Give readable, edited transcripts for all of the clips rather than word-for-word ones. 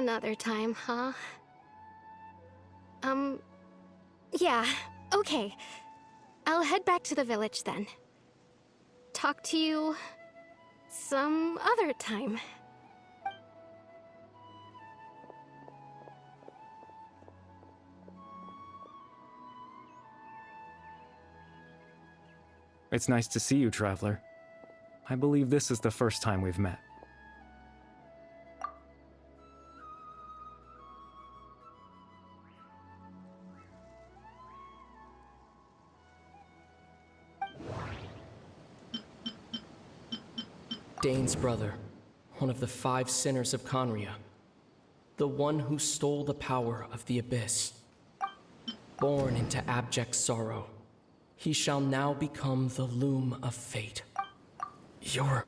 Another time, huh? Yeah, okay. I'll head back to the village then. Talk to you some other time. It's nice to see you, Traveler. I believe this is the first time we've met. Dane's brother, one of the 5 sinners of Conria, the one who stole the power of the Abyss. Born into abject sorrow, he shall now become the Loom of Fate. You're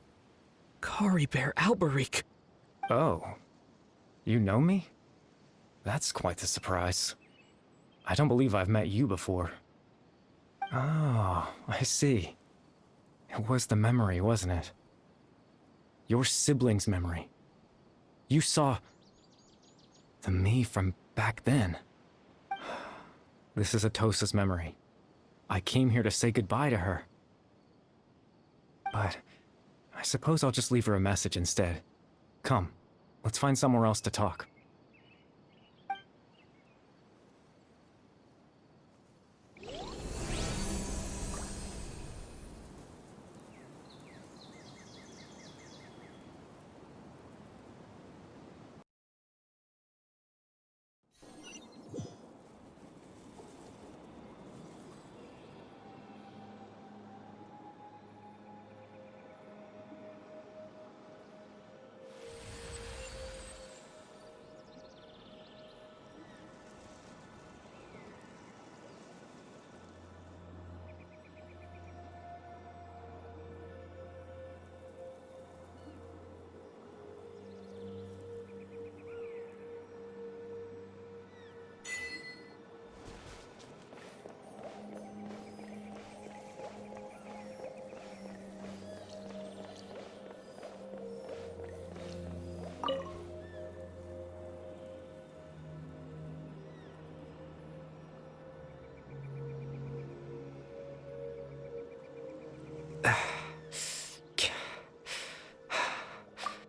Kari Bear Alberic. Oh. You know me? That's quite the surprise. I don't believe I've met you before. Oh, I see. It was the memory, wasn't it? Your sibling's memory. You saw the me from back then. This is Atosa's memory. I came here to say goodbye to her. But I suppose I'll just leave her a message instead. Come, let's find somewhere else to talk.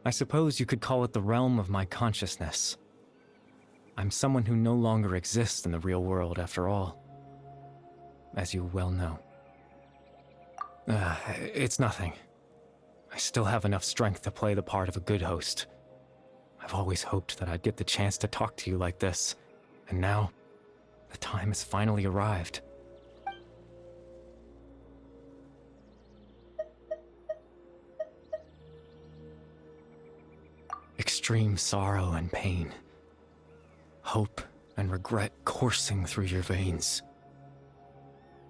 I suppose you could call it the realm of my consciousness. I'm someone who no longer exists in the real world, after all. As you well know. It's nothing. I still have enough strength to play the part of a good host. I've always hoped that I'd get the chance to talk to you like this, and now, the time has finally arrived. Extreme sorrow and pain. Hope and regret coursing through your veins.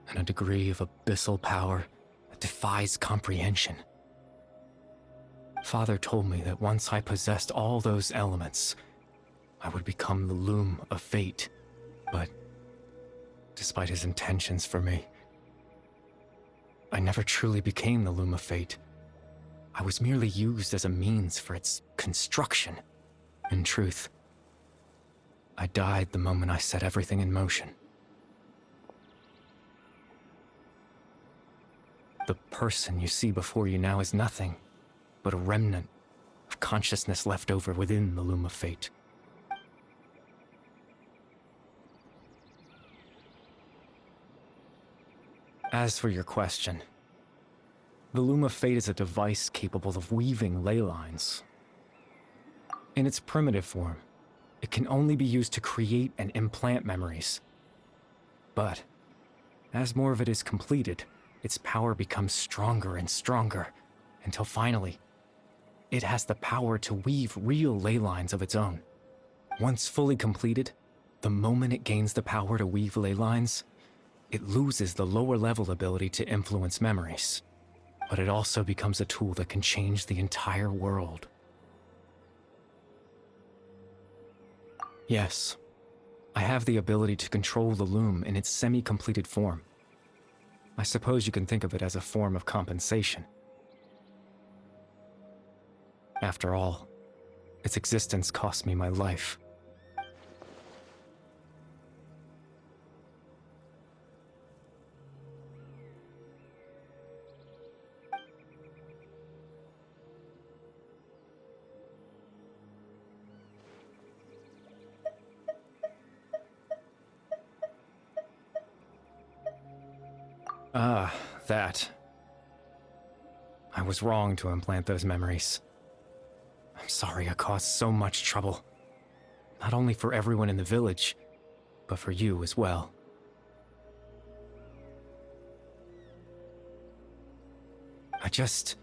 And a degree of abyssal power that defies comprehension. Father told me that once I possessed all those elements, I would become the Loom of Fate. But, despite his intentions for me, I never truly became the Loom of Fate. I was merely used as a means for its construction. In truth, I died the moment I set everything in motion. The person you see before you now is nothing but a remnant of consciousness left over within the Loom of Fate. As for your question, the Loom of Fate is a device capable of weaving ley lines. In its primitive form, it can only be used to create and implant memories. But, as more of it is completed, its power becomes stronger and stronger, until finally, it has the power to weave real ley lines of its own. Once fully completed, the moment it gains the power to weave ley lines, it loses the lower-level ability to influence memories. But it also becomes a tool that can change the entire world. Yes, I have the ability to control the Loom in its semi-completed form. I suppose you can think of it as a form of compensation. After all, Its existence cost me my life. Ah, that. I was wrong to implant those memories. I'm sorry I caused so much trouble. Not only for everyone in the village, but for you as well. I just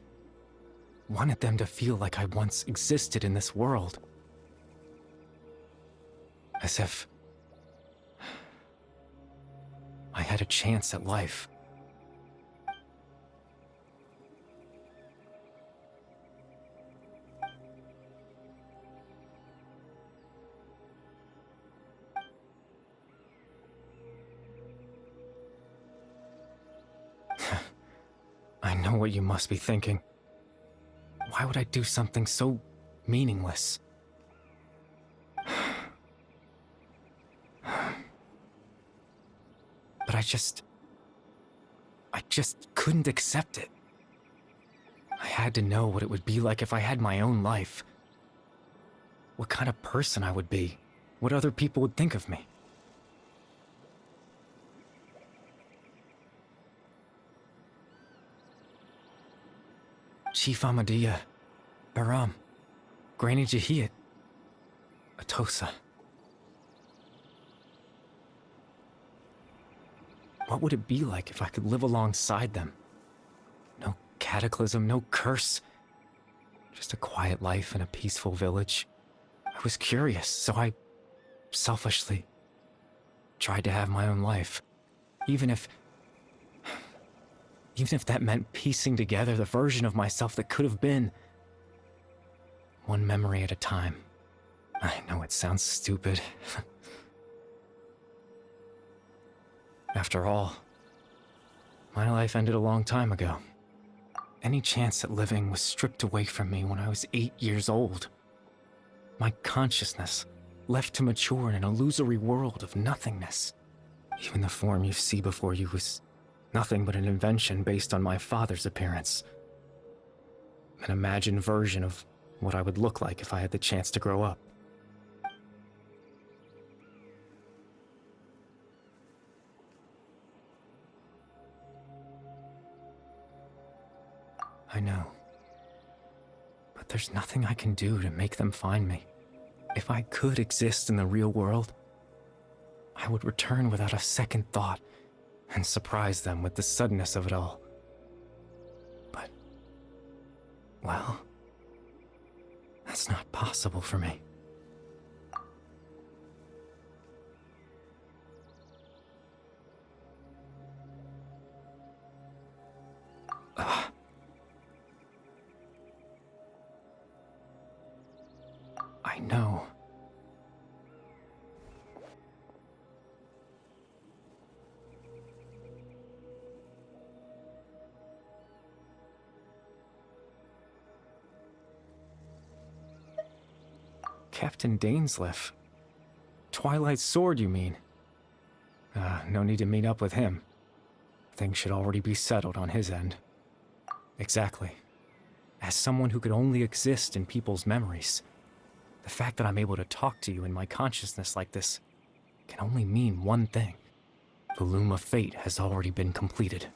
wanted them to feel like I once existed in this world. As if I had a chance at life. I know what you must be thinking. Why would I do something so meaningless? But I just couldn't accept it. I had to know what it would be like if I had my own life. What kind of person I would be. What other people would think of me. Chief Ahmadiyya, Baram, Granny Jahiyat, Atosa. What would it be like if I could live alongside them? No cataclysm, no curse. Just a quiet life in a peaceful village. I was curious, so I selfishly tried to have my own life. Even if that meant piecing together the version of myself that could have been. One memory at a time. I know it sounds stupid. After all, my life ended a long time ago. Any chance at living was stripped away from me when I was 8 years old. My consciousness left to mature in an illusory world of nothingness. Even the form you see before you was nothing but an invention based on my father's appearance. An imagined version of what I would look like if I had the chance to grow up. I know. But there's nothing I can do to make them find me. If I could exist in the real world, I would return without a second thought and surprise them with the suddenness of it all. But, well, that's not possible for me. I know. Captain Dainsleif. Twilight's sword, you mean? No need to meet up with him. Things should already be settled on his end. Exactly. As someone who could only exist in people's memories, the fact that I'm able to talk to you in my consciousness like this can only mean one thing. The loom of fate has already been completed.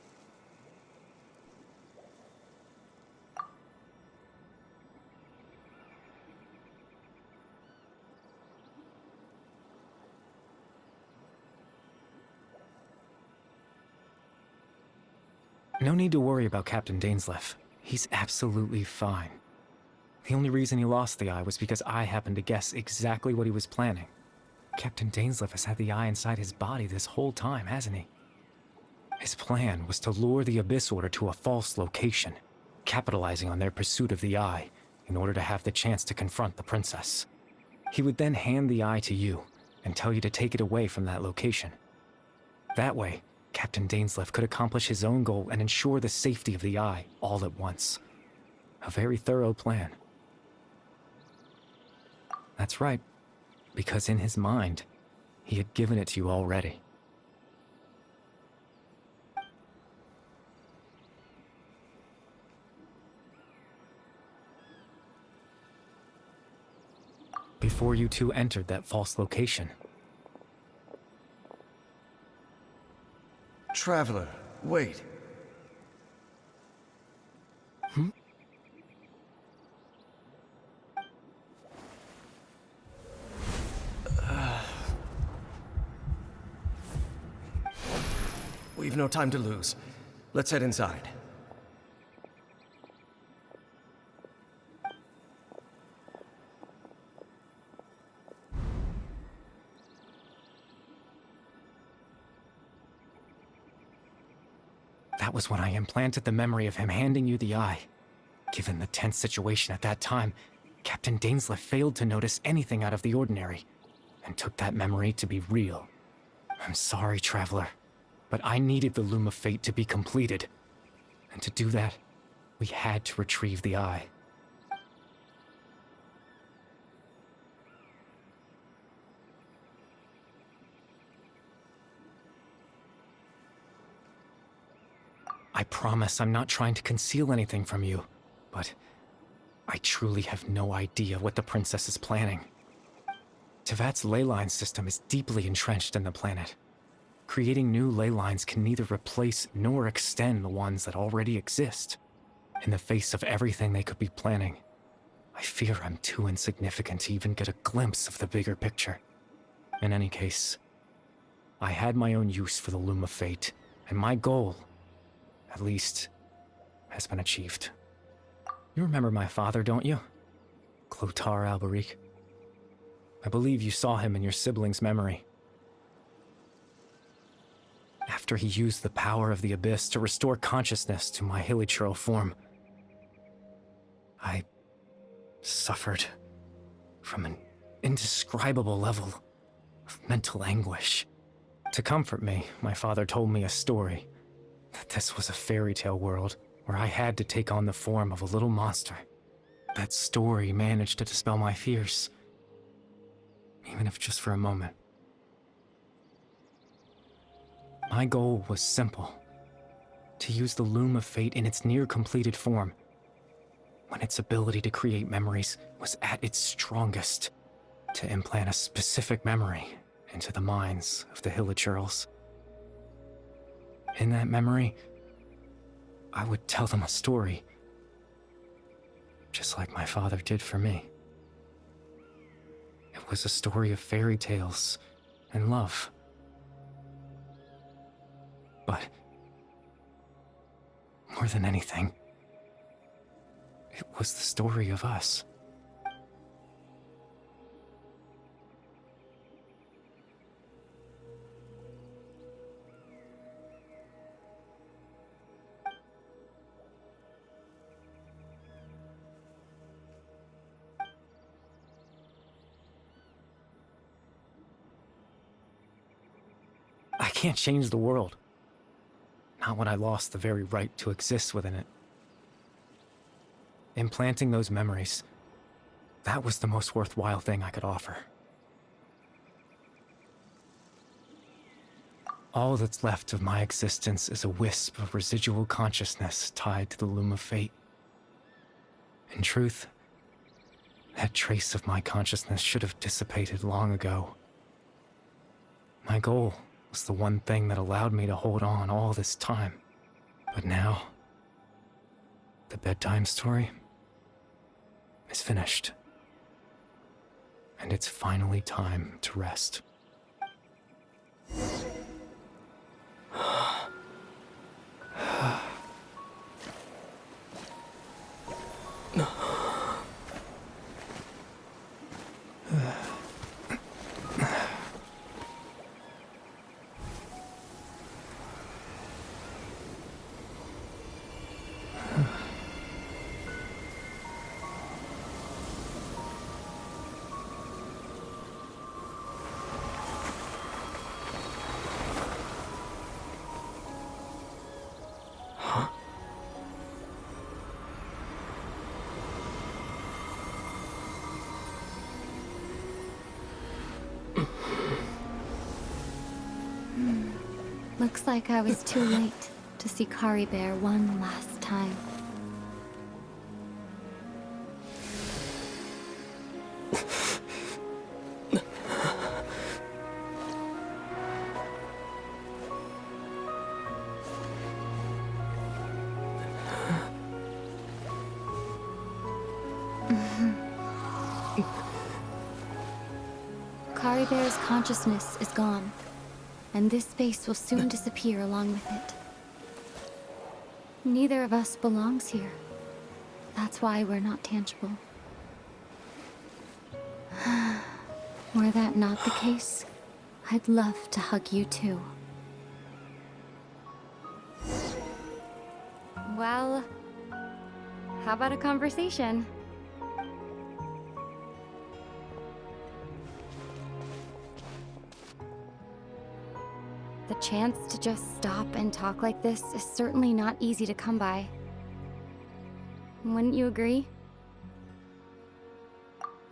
No need to worry about Captain Dainsleif. He's absolutely fine. The only reason he lost the eye was because I happened to guess exactly what he was planning. Captain Dainsleif has had the eye inside his body this whole time, hasn't he? His plan was to lure the Abyss Order to a false location, capitalizing on their pursuit of the eye in order to have the chance to confront the princess. He would then hand the eye to you and tell you to take it away from that location. That way, Captain Dainsleif could accomplish his own goal and ensure the safety of the eye all at once. A very thorough plan. That's right, because in his mind, he had given it to you already. Before you two entered that false location. Traveler, wait. We've no time to lose. Let's head inside. That was when I implanted the memory of him handing you the eye. Given the tense situation at that time, Captain Dainsleif failed to notice anything out of the ordinary, and took that memory to be real. I'm sorry, Traveler, but I needed the Loom of Fate to be completed. And to do that, we had to retrieve the eye. I promise I'm not trying to conceal anything from you, but I truly have no idea what the Princess is planning. Tevat's ley line system is deeply entrenched in the planet. Creating new ley lines can neither replace nor extend the ones that already exist. In the face of everything they could be planning, I fear I'm too insignificant to even get a glimpse of the bigger picture. In any case, I had my own use for the Loom of Fate, and my goal, at least, has been achieved. You remember my father, don't you? Clotar Alberic. I believe you saw him in your sibling's memory. After he used the power of the Abyss to restore consciousness to my hilichurl form, I suffered from an indescribable level of mental anguish. To comfort me, my father told me a story, that this was a fairy tale world where I had to take on the form of a little monster. That story managed to dispel my fears, even if just for a moment. My goal was simple: to use the Loom of Fate in its near-completed form, when its ability to create memories was at its strongest, to implant a specific memory into the minds of the hilichurls. In that memory, I would tell them a story, just like my father did for me. It was a story of fairy tales and love. But more than anything, it was the story of us. I can't change the world. Not when I lost the very right to exist within it. Implanting those memories, that was the most worthwhile thing I could offer. All that's left of my existence is a wisp of residual consciousness tied to the Loom of Fate. In truth, that trace of my consciousness should have dissipated long ago. My goal was the one thing that allowed me to hold on all this time. But now, the bedtime story is finished. And it's finally time to rest. Looks like I was too late to see Kari Bear one last time. Kari Bear's consciousness is gone, and this space will soon disappear along with it. Neither of us belongs here. That's why we're not tangible. Were that not the case, I'd love to hug you too. Well, how about a conversation? The chance to just stop and talk like this is certainly not easy to come by. Wouldn't you agree?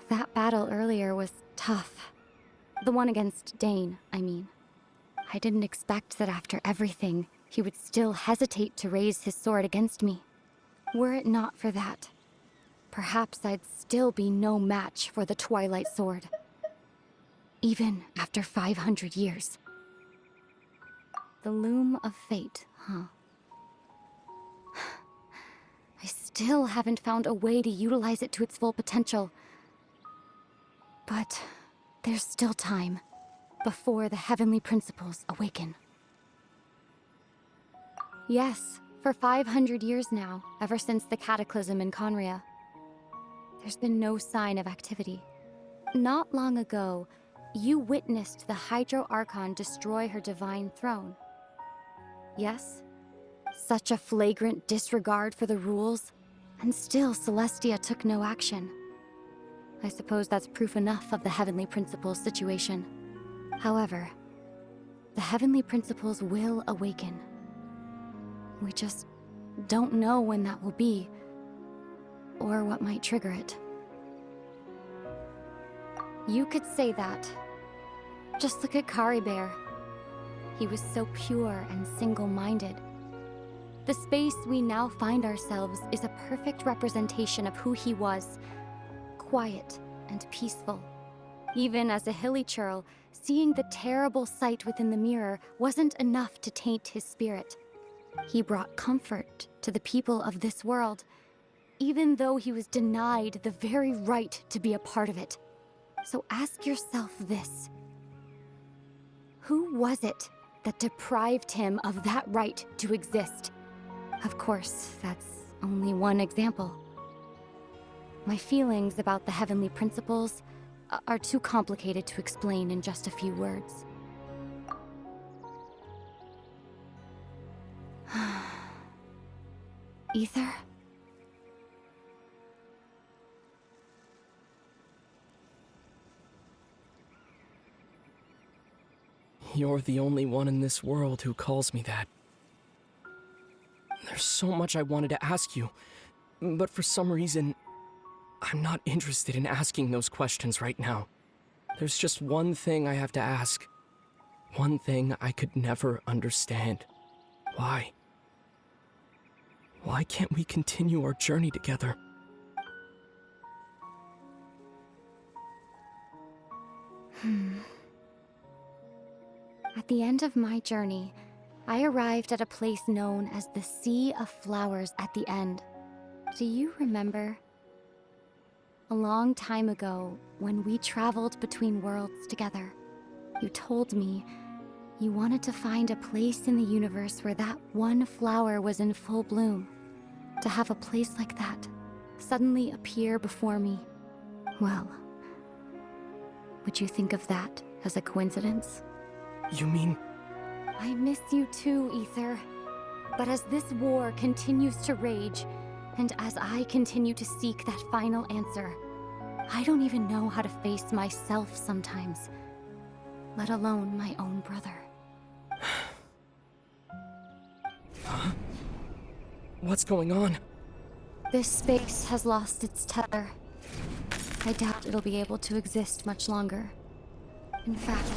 That battle earlier was tough. The one against Dane, I mean. I didn't expect that after everything, he would still hesitate to raise his sword against me. Were it not for that, perhaps I'd still be no match for the Twilight Sword. Even after 500 years. The loom of fate, huh? I still haven't found a way to utilize it to its full potential. But there's still time before the heavenly principles awaken. Yes, for 500 years now, ever since the cataclysm in Conria, there's been no sign of activity. Not long ago, you witnessed the Hydro Archon destroy her divine throne. Yes? Such a flagrant disregard for the rules, and still Celestia took no action. I suppose that's proof enough of the Heavenly Principles situation. However, the Heavenly Principles will awaken. We just don't know when that will be, or what might trigger it. You could say that. Just look at Kari Bear. He was so pure and single-minded. The space we now find ourselves is a perfect representation of who he was. Quiet and peaceful. Even as a hilly churl, seeing the terrible sight within the mirror wasn't enough to taint his spirit. He brought comfort to the people of this world, even though he was denied the very right to be a part of it. So ask yourself this. Who was it that deprived him of that right to exist? Of course, that's only one example. My feelings about the Heavenly Principles are too complicated to explain in just a few words. Ether? You're the only one in this world who calls me that. There's so much I wanted to ask you, but for some reason, I'm not interested in asking those questions right now. There's just one thing I have to ask. One thing I could never understand. Why? Why can't we continue our journey together? At the end of my journey, I arrived at a place known as the Sea of Flowers at the end. Do you remember? A long time ago, when we traveled between worlds together, you told me you wanted to find a place in the universe where that one flower was in full bloom. To have a place like that suddenly appear before me. Well, would you think of that as a coincidence? You mean... I miss you too, Ether. But as this war continues to rage, and as I continue to seek that final answer, I don't even know how to face myself sometimes, let alone my own brother. Huh? What's going on? This space has lost its tether. I doubt it'll be able to exist much longer. In fact,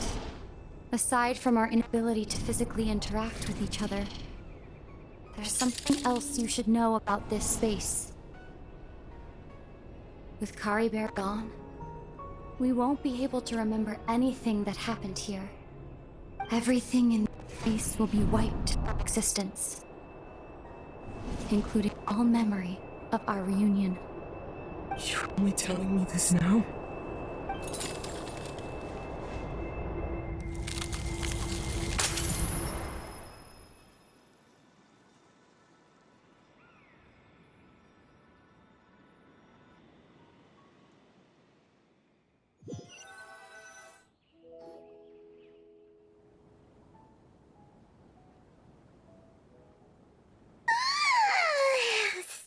Aside from our inability to physically interact with each other, there's something else you should know about this space. With Kari Bear gone, we won't be able to remember anything that happened here. Everything in this space will be wiped from existence, including all memory of our reunion. You're only telling me this now?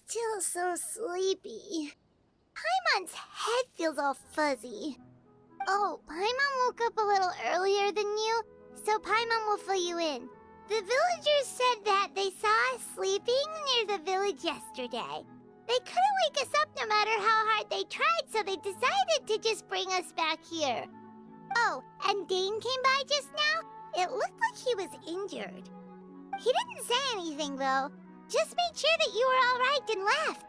Still so sleepy. Paimon's head feels all fuzzy. Oh, Paimon woke up a little earlier than you, so Paimon will fill you in. The villagers said that they saw us sleeping near the village yesterday. They couldn't wake us up no matter how hard they tried, so they decided to just bring us back here. Oh, and Dane came by just now. It looked like he was injured. He didn't say anything, though. Just made sure that you were all right and left.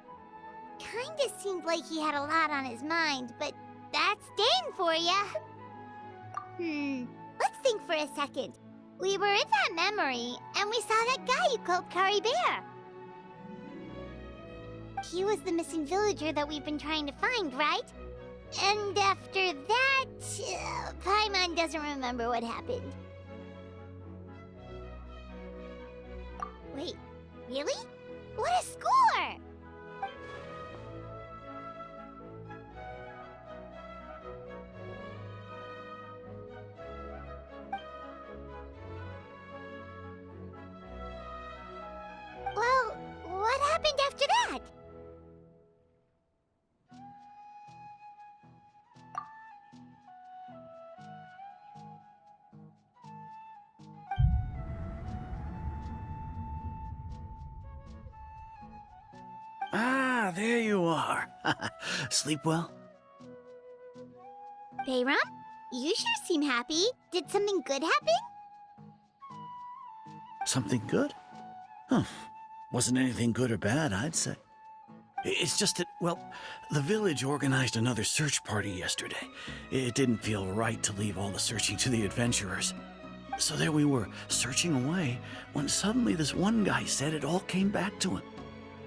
Kinda seemed like he had a lot on his mind, but that's Dane for ya. Let's think for a second. We were in that memory, and we saw that guy you called Kari Bear. He was the missing villager that we've been trying to find, right? And after that, Paimon doesn't remember what happened. Wait, really? What a score! Well, what happened after that? Ah, there you are. Sleep well? Bayram, you sure seem happy. Did something good happen? Something good? Huh. Wasn't anything good or bad, I'd say. It's just that, well, the village organized another search party yesterday. It didn't feel right to leave all the searching to the adventurers. So there we were, searching away, when suddenly this one guy said it all came back to him.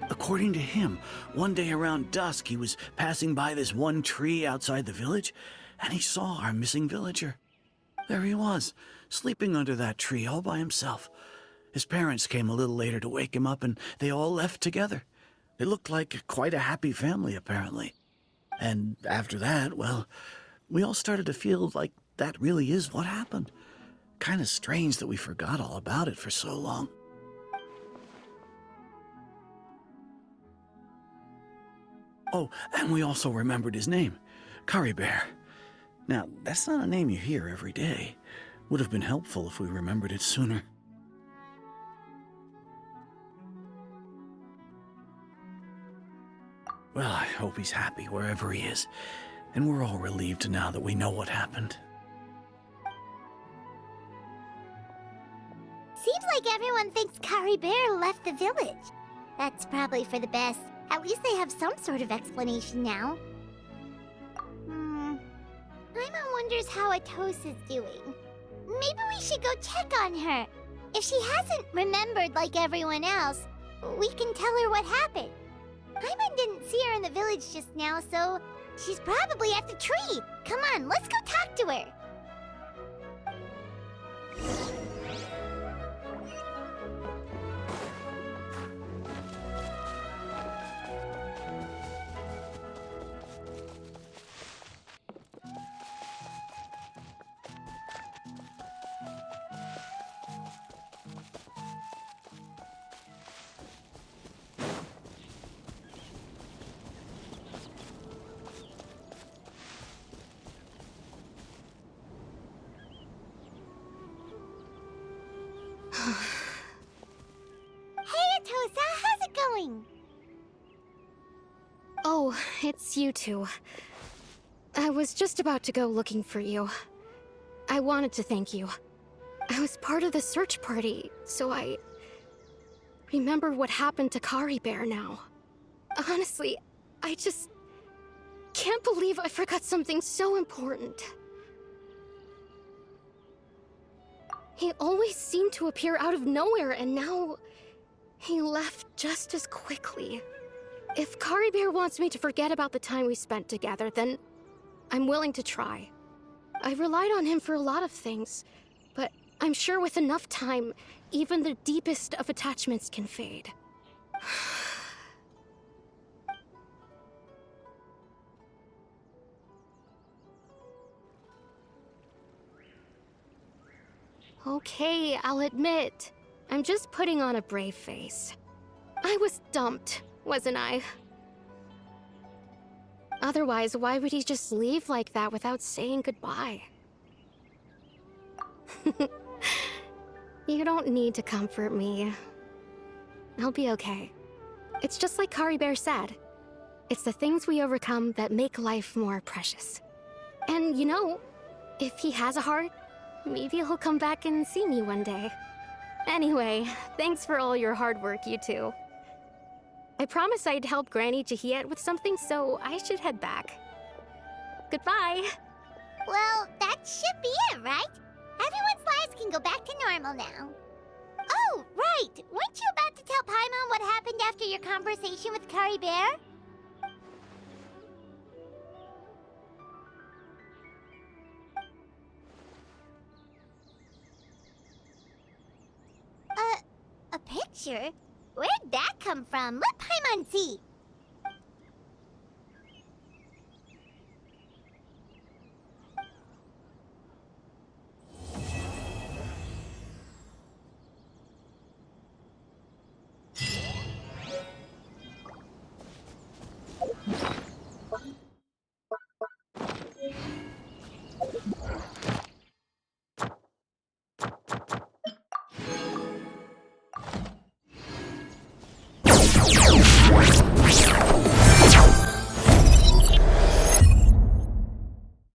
According to him, one day around dusk, he was passing by this one tree outside the village, and he saw our missing villager. There he was, sleeping under that tree all by himself. His parents came a little later to wake him up, and they all left together. They looked like quite a happy family, apparently. And after that, well, we all started to feel like that really is what happened. Kind of strange that we forgot all about it for so long. Oh, and we also remembered his name, Kari Bear. Now, that's not a name you hear every day. Would have been helpful if we remembered it sooner. Well, I hope he's happy wherever he is, and we're all relieved now that we know what happened. Seems like everyone thinks Kari Bear left the village. That's probably for the best. At least they have some sort of explanation now. Paimon wonders how Atosa's doing. Maybe we should go check on her. If she hasn't remembered like everyone else, we can tell her what happened. Paimon didn't see her in the village just now, so she's probably at the tree. Come on, let's go talk to her. Hey, Atosa, how's it going? Oh, it's you two. I was just about to go looking for you. I wanted to thank you. I was part of the search party, so I remember what happened to Kari Bear now. Honestly, I just can't believe I forgot something so important. He always seemed to appear out of nowhere, and now he left just as quickly. If Kari Bear wants me to forget about the time we spent together, then I'm willing to try. I relied on him for a lot of things, but I'm sure with enough time, even the deepest of attachments can fade. Okay, I'll admit, I'm just putting on a brave face. I was dumped, wasn't I? Otherwise, why would he just leave like that without saying goodbye? You don't need to comfort me. I'll be okay. It's just like Kari Bear said. It's the things we overcome that make life more precious. And you know, if he has a heart, maybe he'll come back and see me one day. Anyway, thanks for all your hard work, you two. I promised I'd help Granny Jahiet with something, so I should head back. Goodbye! Well, that should be it, right? Everyone's lives can go back to normal now. Oh, right! Weren't you about to tell Paimon what happened after your conversation with Kari Bear? A picture? Where'd that come from? Let Paimon see.